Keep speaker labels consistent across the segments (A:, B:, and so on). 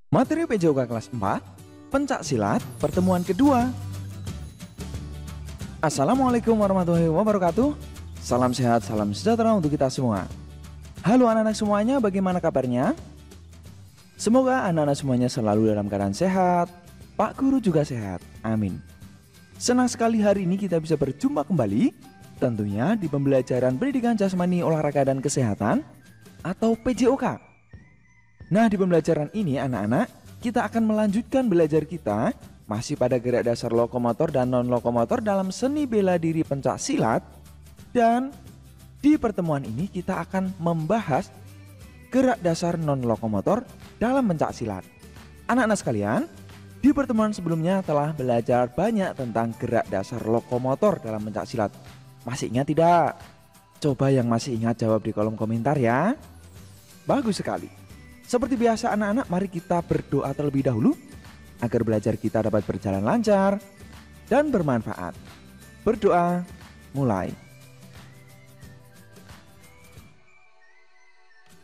A: Materi PJOK kelas 4, pencak silat pertemuan kedua. Assalamualaikum warahmatullahi wabarakatuh. Salam sehat, salam sejahtera untuk kita semua. Halo anak-anak semuanya, bagaimana kabarnya? Semoga anak-anak semuanya selalu dalam keadaan sehat, Pak Guru juga sehat, amin. Senang sekali hari ini kita bisa berjumpa kembali, tentunya di pembelajaran Pendidikan Jasmani, Olahraga dan Kesehatan atau PJOK. Nah, di pembelajaran ini anak-anak, kita akan melanjutkan belajar kita masih pada gerak dasar lokomotor dan non-lokomotor dalam seni bela diri pencak silat. Dan di pertemuan ini kita akan membahas gerak dasar non-lokomotor dalam pencak silat. Anak-anak sekalian, di pertemuan sebelumnya telah belajar banyak tentang gerak dasar lokomotor dalam pencak silat. Masih ingat tidak? Coba yang masih ingat jawab di kolom komentar ya. Bagus sekali. Seperti biasa anak-anak, mari kita berdoa terlebih dahulu agar belajar kita dapat berjalan lancar dan bermanfaat. Berdoa, mulai.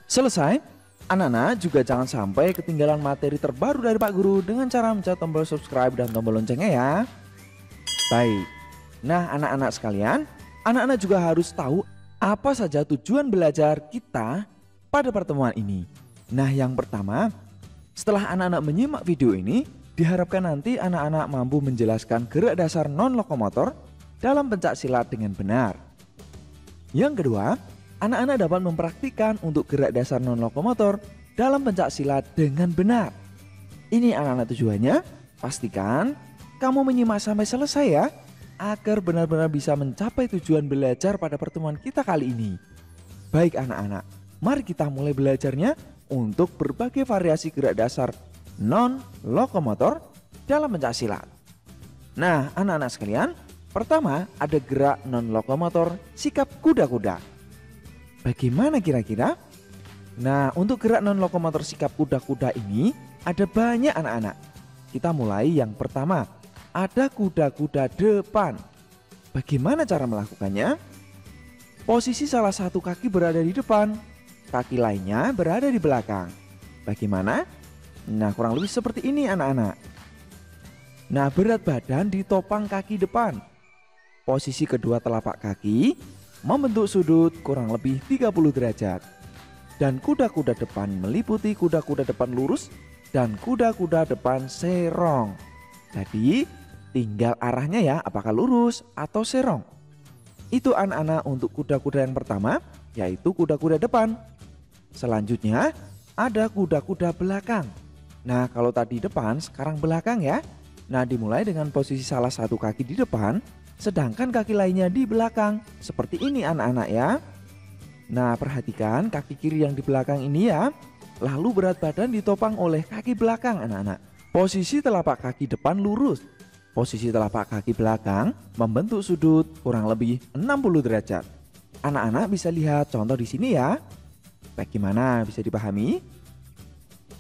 A: Selesai, anak-anak juga jangan sampai ketinggalan materi terbaru dari Pak Guru dengan cara mencet tombol subscribe dan tombol loncengnya ya. Baik, nah anak-anak sekalian, anak-anak juga harus tahu apa saja tujuan belajar kita pada pertemuan ini. Nah, yang pertama, setelah anak-anak menyimak video ini, diharapkan nanti anak-anak mampu menjelaskan gerak dasar non-lokomotor dalam pencak silat dengan benar. Yang kedua, anak-anak dapat mempraktikkan untuk gerak dasar non-lokomotor dalam pencak silat dengan benar. Ini anak-anak tujuannya, pastikan kamu menyimak sampai selesai ya, agar benar-benar bisa mencapai tujuan belajar pada pertemuan kita kali ini. Baik anak-anak, mari kita mulai belajarnya untuk berbagai variasi gerak dasar non-lokomotor dalam pencak silat. Nah anak-anak sekalian, pertama ada gerak non-lokomotor sikap kuda-kuda. Bagaimana kira-kira? Nah untuk gerak non-lokomotor sikap kuda-kuda ini ada banyak anak-anak. Kita mulai yang pertama, ada kuda-kuda depan. Bagaimana cara melakukannya? Posisi salah satu kaki berada di depan, kaki lainnya berada di belakang. Bagaimana? Nah kurang lebih seperti ini anak-anak. Nah berat badan ditopang kaki depan. Posisi kedua telapak kaki membentuk sudut kurang lebih 30 derajat. Dan kuda-kuda depan meliputi kuda-kuda depan lurus dan kuda-kuda depan serong. Jadi tinggal arahnya ya, apakah lurus atau serong. Itu anak-anak untuk kuda-kuda yang pertama, yaitu kuda-kuda depan. Selanjutnya ada kuda-kuda belakang. Nah kalau tadi depan, sekarang belakang ya. Nah dimulai dengan posisi salah satu kaki di depan, sedangkan kaki lainnya di belakang. Seperti ini anak-anak ya. Nah perhatikan kaki kiri yang di belakang ini ya. Lalu berat badan ditopang oleh kaki belakang anak-anak. Posisi telapak kaki depan lurus. Posisi telapak kaki belakang membentuk sudut kurang lebih 60 derajat. Anak-anak bisa lihat contoh di sini ya. Bagaimana, bisa dipahami?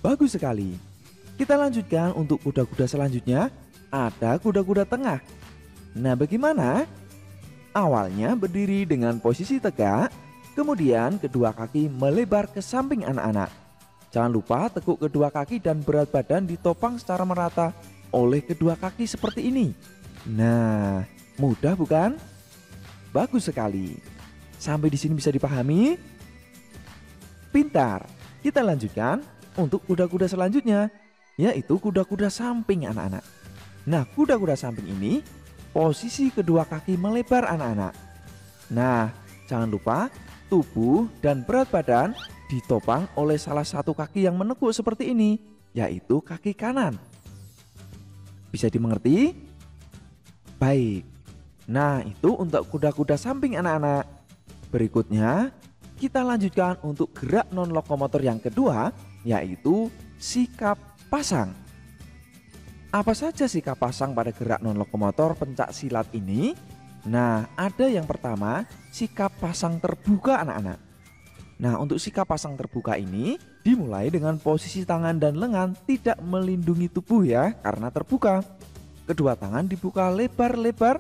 A: Bagus sekali. Kita lanjutkan untuk kuda-kuda selanjutnya. Ada kuda-kuda tengah. Nah bagaimana? Awalnya berdiri dengan posisi tegak, kemudian kedua kaki melebar ke samping anak-anak. Jangan lupa tekuk kedua kaki dan berat badan ditopang secara merata oleh kedua kaki seperti ini. Nah mudah bukan? Bagus sekali. Sampai di sini bisa dipahami? Pintar. Kita lanjutkan untuk kuda-kuda selanjutnya, yaitu kuda-kuda samping anak-anak. Nah kuda-kuda samping ini posisi kedua kaki melebar anak-anak. Nah jangan lupa tubuh dan berat badan ditopang oleh salah satu kaki yang menekuk seperti ini, yaitu kaki kanan. Bisa dimengerti? Baik. Nah itu untuk kuda-kuda samping anak-anak. Berikutnya kita lanjutkan untuk gerak non-lokomotor yang kedua, yaitu sikap pasang. Apa saja sikap pasang pada gerak non-lokomotor pencak silat ini? Nah ada yang pertama, sikap pasang terbuka anak-anak. Nah untuk sikap pasang terbuka ini dimulai dengan posisi tangan dan lengan tidak melindungi tubuh ya, karena terbuka. Kedua tangan dibuka lebar-lebar.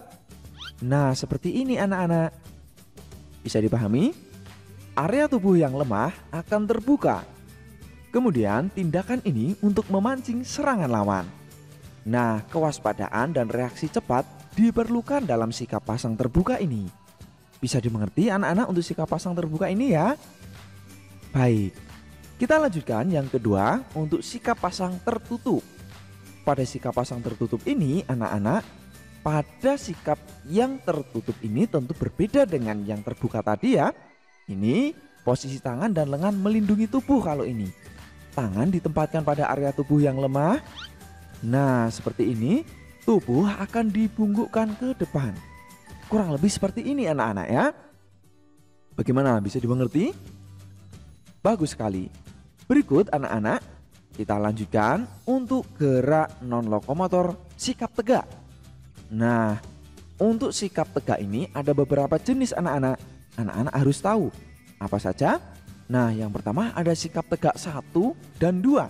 A: Nah seperti ini anak-anak. Bisa dipahami? area tubuh yang lemah akan terbuka. Kemudian tindakan ini untuk memancing serangan lawan. Nah, kewaspadaan dan reaksi cepat diperlukan dalam sikap pasang terbuka ini. Bisa dimengerti anak-anak untuk sikap pasang terbuka ini ya? Baik, kita lanjutkan yang kedua untuk sikap pasang tertutup. Pada sikap pasang tertutup ini anak-anak, pada sikap yang tertutup ini tentu berbeda dengan yang terbuka tadi ya. Ini posisi tangan dan lengan melindungi tubuh kalau ini. Tangan ditempatkan pada area tubuh yang lemah. Nah, seperti ini tubuh akan dibungkukkan ke depan. Kurang lebih seperti ini anak-anak ya. Bagaimana, bisa dimengerti? Bagus sekali. Berikut anak-anak, kita lanjutkan untuk gerak non lokomotor sikap tegak. Nah, untuk sikap tegak ini ada beberapa jenis anak-anak. Anak-anak harus tahu apa saja. Nah, yang pertama ada sikap tegak 1 dan 2.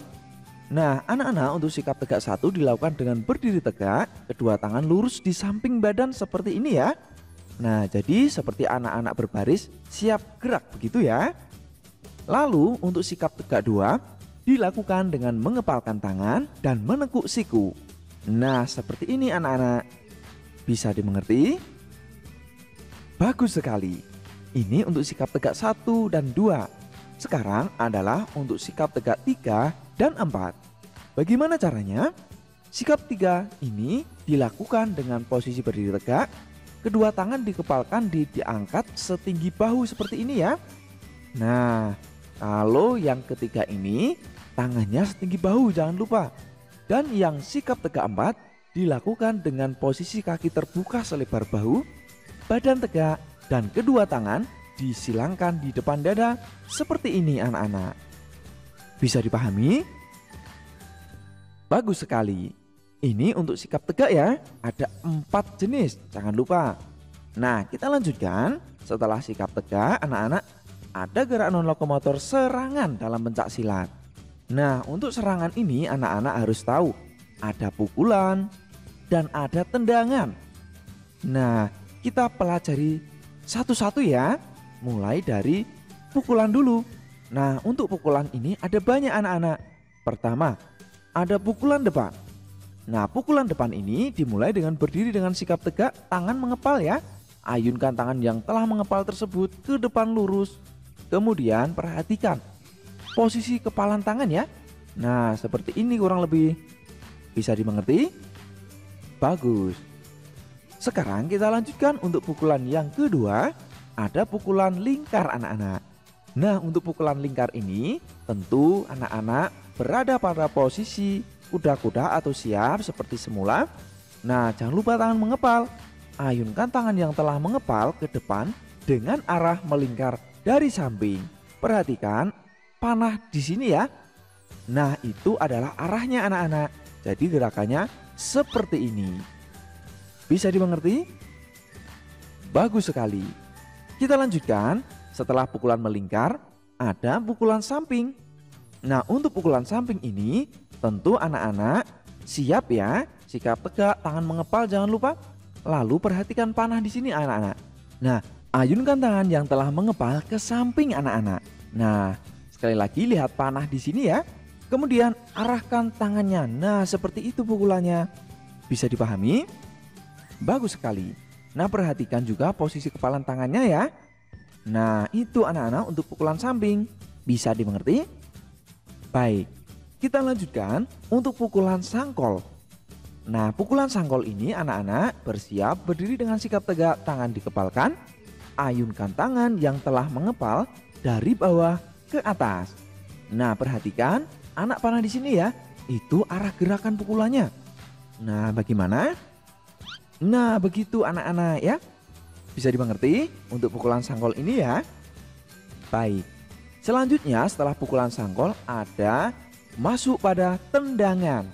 A: Nah, anak-anak untuk sikap tegak 1 dilakukan dengan berdiri tegak, kedua tangan lurus di samping badan seperti ini ya. Nah, jadi seperti anak-anak berbaris siap gerak begitu ya. Lalu untuk sikap tegak 2 dilakukan dengan mengepalkan tangan dan menekuk siku. Nah, seperti ini anak-anak. Bisa dimengerti? Bagus sekali. Ini untuk sikap tegak 1 dan 2. Sekarang adalah untuk sikap tegak 3 dan 4. Bagaimana caranya? Sikap 3 ini dilakukan dengan posisi berdiri tegak, kedua tangan dikepalkan diangkat setinggi bahu seperti ini ya. Nah, kalau yang ketiga ini tangannya setinggi bahu, jangan lupa. Dan yang sikap tegak 4 dilakukan dengan posisi kaki terbuka selebar bahu, badan tegak, dan kedua tangan disilangkan di depan dada seperti ini anak-anak. Bisa dipahami? Bagus sekali. Ini untuk sikap tegak ya, ada 4 jenis, jangan lupa. Nah, kita lanjutkan. Setelah sikap tegak anak-anak, ada gerak non lokomotor serangan dalam pencak silat. Nah, untuk serangan ini anak-anak harus tahu ada pukulan dan ada tendangan. Nah, kita pelajari satu-satu ya, mulai dari pukulan dulu. Nah, untuk pukulan ini ada banyak anak-anak. Pertama, ada pukulan depan. Nah, pukulan depan ini dimulai dengan berdiri dengan sikap tegak, tangan mengepal ya. Ayunkan tangan yang telah mengepal tersebut ke depan lurus. Kemudian perhatikan posisi kepalan tangan ya. Nah, seperti ini kurang lebih. Bisa dimengerti? Bagus. Sekarang kita lanjutkan untuk pukulan yang kedua. Ada pukulan lingkar anak-anak. Nah, untuk pukulan lingkar ini tentu anak-anak berada pada posisi kuda-kuda atau siap seperti semula. Nah, jangan lupa tangan mengepal. Ayunkan tangan yang telah mengepal ke depan dengan arah melingkar dari samping. Perhatikan panah di sini ya. Nah, itu adalah arahnya anak-anak. Jadi gerakannya seperti ini. Bisa dimengerti? Bagus sekali. Kita lanjutkan. Setelah pukulan melingkar, ada pukulan samping. Nah, untuk pukulan samping ini tentu anak-anak siap ya, sikap tegak, tangan mengepal jangan lupa. Lalu perhatikan panah di sini anak-anak. Nah, ayunkan tangan yang telah mengepal ke samping anak-anak. Nah, sekali lagi lihat panah di sini ya. Kemudian arahkan tangannya. Nah, seperti itu pukulannya. Bisa dipahami? Bagus sekali. Nah, perhatikan juga posisi kepalan tangannya ya. Nah, itu anak-anak untuk pukulan samping. Bisa dimengerti? Baik, kita lanjutkan untuk pukulan sangkol. Nah, pukulan sangkol ini anak-anak bersiap berdiri dengan sikap tegak, tangan dikepalkan. Ayunkan tangan yang telah mengepal dari bawah ke atas. Nah, perhatikan anak panah di sini ya. Itu arah gerakan pukulannya. Nah, bagaimana? Nah, begitu anak-anak ya. Bisa dimengerti untuk pukulan sangkol ini ya. Baik. Selanjutnya setelah pukulan sangkol ada masuk pada tendangan.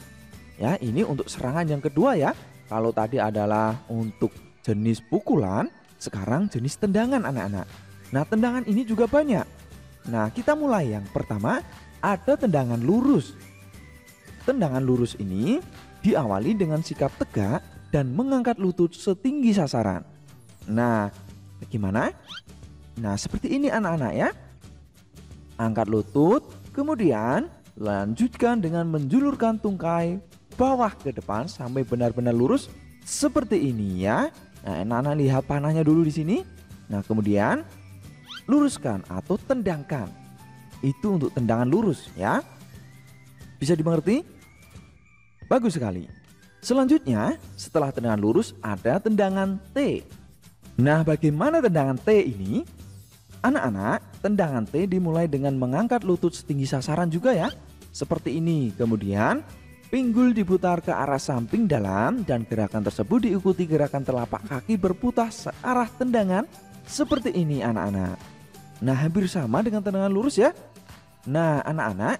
A: Ya, ini untuk serangan yang kedua ya. Kalau tadi adalah untuk jenis pukulan, sekarang jenis tendangan anak-anak. Nah, tendangan ini juga banyak. Nah, kita mulai yang pertama, ada tendangan lurus. Tendangan lurus ini diawali dengan sikap tegak dan mengangkat lutut setinggi sasaran. Nah, bagaimana? Nah, seperti ini anak-anak ya. Angkat lutut, kemudian lanjutkan dengan menjulurkan tungkai bawah ke depan sampai benar-benar lurus seperti ini ya. Nah, anak-anak lihat panahnya dulu di sini. Nah, kemudian luruskan atau tendangkan. Itu untuk tendangan lurus ya. Bisa dimengerti? Bagus sekali. Selanjutnya, setelah tendangan lurus ada tendangan T. Nah, bagaimana tendangan T ini? Anak-anak, tendangan T dimulai dengan mengangkat lutut setinggi sasaran juga ya. Seperti ini. Kemudian pinggul diputar ke arah samping dalam dan gerakan tersebut diikuti gerakan telapak kaki berputar searah tendangan seperti ini anak-anak. Nah, hampir sama dengan tendangan lurus ya. Nah, anak-anak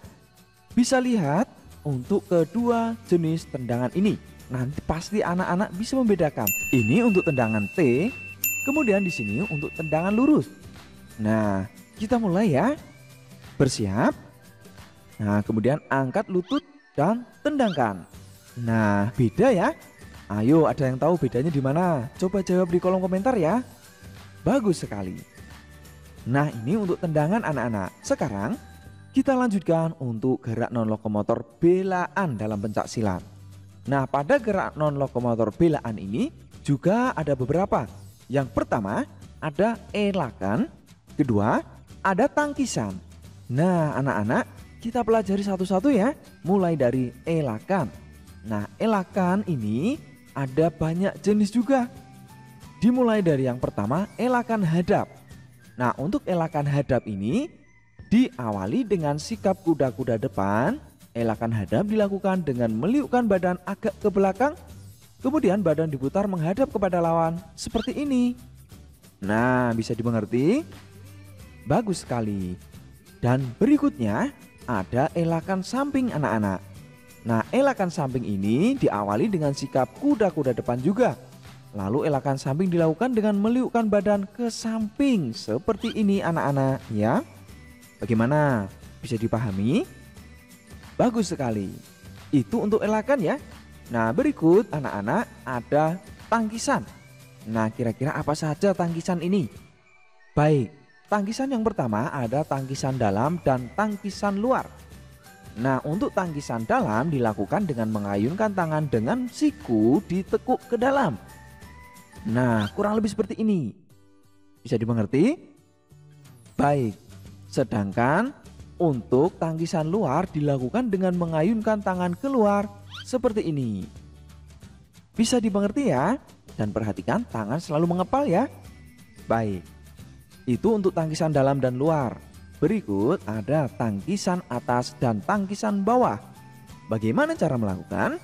A: bisa lihat untuk kedua jenis tendangan ini. Nanti pasti anak-anak bisa membedakan. Ini untuk tendangan T, kemudian di sini untuk tendangan lurus. Nah, kita mulai ya. Bersiap. Nah, kemudian angkat lutut dan tendangkan. Nah, beda ya. Ayo, ada yang tahu bedanya di mana? Coba jawab di kolom komentar ya. Bagus sekali. Nah, ini untuk tendangan anak-anak. Sekarang kita lanjutkan untuk gerak non lokomotor belaan dalam pencak silat. Nah, pada gerak non lokomotor belaan ini juga ada beberapa. Yang pertama ada elakan, kedua ada tangkisan. Nah, anak-anak kita pelajari satu-satu ya, mulai dari elakan. Nah, elakan ini ada banyak jenis juga. Dimulai dari yang pertama elakan hadap. Nah, untuk elakan hadap ini diawali dengan sikap kuda-kuda depan. Elakan hadap dilakukan dengan meliukkan badan agak ke belakang, kemudian badan diputar menghadap kepada lawan seperti ini. Nah, bisa dimengerti? Bagus sekali. Dan berikutnya ada elakan samping anak-anak. Nah, elakan samping ini diawali dengan sikap kuda-kuda depan juga. Lalu elakan samping dilakukan dengan meliukkan badan ke samping seperti ini anak-anak ya. Bagaimana? Bisa dipahami? Bagus sekali. Itu untuk elakan ya. Nah, berikut anak-anak ada tangkisan. Nah, kira-kira apa saja tangkisan ini? Baik, tangkisan yang pertama ada tangkisan dalam dan tangkisan luar. Nah, untuk tangkisan dalam dilakukan dengan mengayunkan tangan dengan siku ditekuk ke dalam. Nah, kurang lebih seperti ini. Bisa dimengerti? Baik. Sedangkan untuk tangkisan luar dilakukan dengan mengayunkan tangan keluar seperti ini. Bisa dimengerti ya? Dan perhatikan tangan selalu mengepal ya. Baik. Itu untuk tangkisan dalam dan luar. Berikut ada tangkisan atas dan tangkisan bawah. Bagaimana cara melakukan?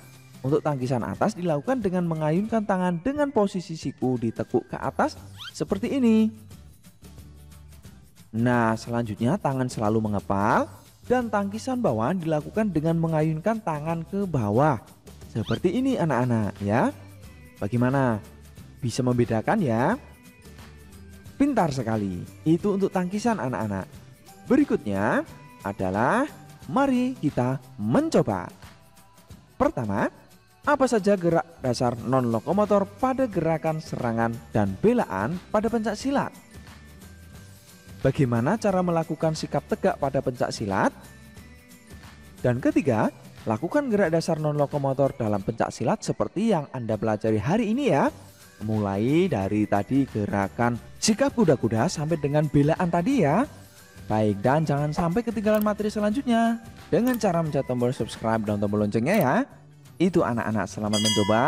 A: Untuk tangkisan atas dilakukan dengan mengayunkan tangan dengan posisi siku ditekuk ke atas seperti ini. Nah, selanjutnya tangan selalu mengepal dan tangkisan bawah dilakukan dengan mengayunkan tangan ke bawah. Seperti ini anak-anak ya. Bagaimana? Bisa membedakan ya? Pintar sekali. Itu untuk tangkisan anak-anak. Berikutnya adalah mari kita mencoba. Pertama, apa saja gerak dasar non lokomotor pada gerakan serangan dan belaan pada pencak silat? Bagaimana cara melakukan sikap tegak pada pencak silat? Dan ketiga, lakukan gerak dasar non lokomotor dalam pencak silat seperti yang Anda pelajari hari ini ya. Mulai dari tadi gerakan sikap kuda-kuda sampai dengan belaan tadi ya. Baik, dan jangan sampai ketinggalan materi selanjutnya dengan cara mencet tombol subscribe dan tombol loncengnya ya. Itu anak-anak, selamat mencoba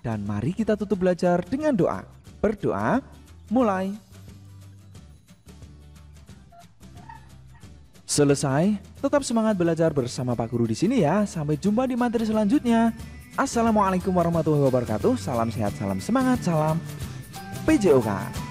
A: dan mari kita tutup belajar dengan doa. Berdoa, mulai. Selesai, tetap semangat belajar bersama Pak Guru di sini ya. Sampai jumpa di materi selanjutnya. Assalamualaikum warahmatullahi wabarakatuh. Salam sehat, salam semangat, salam PJOK.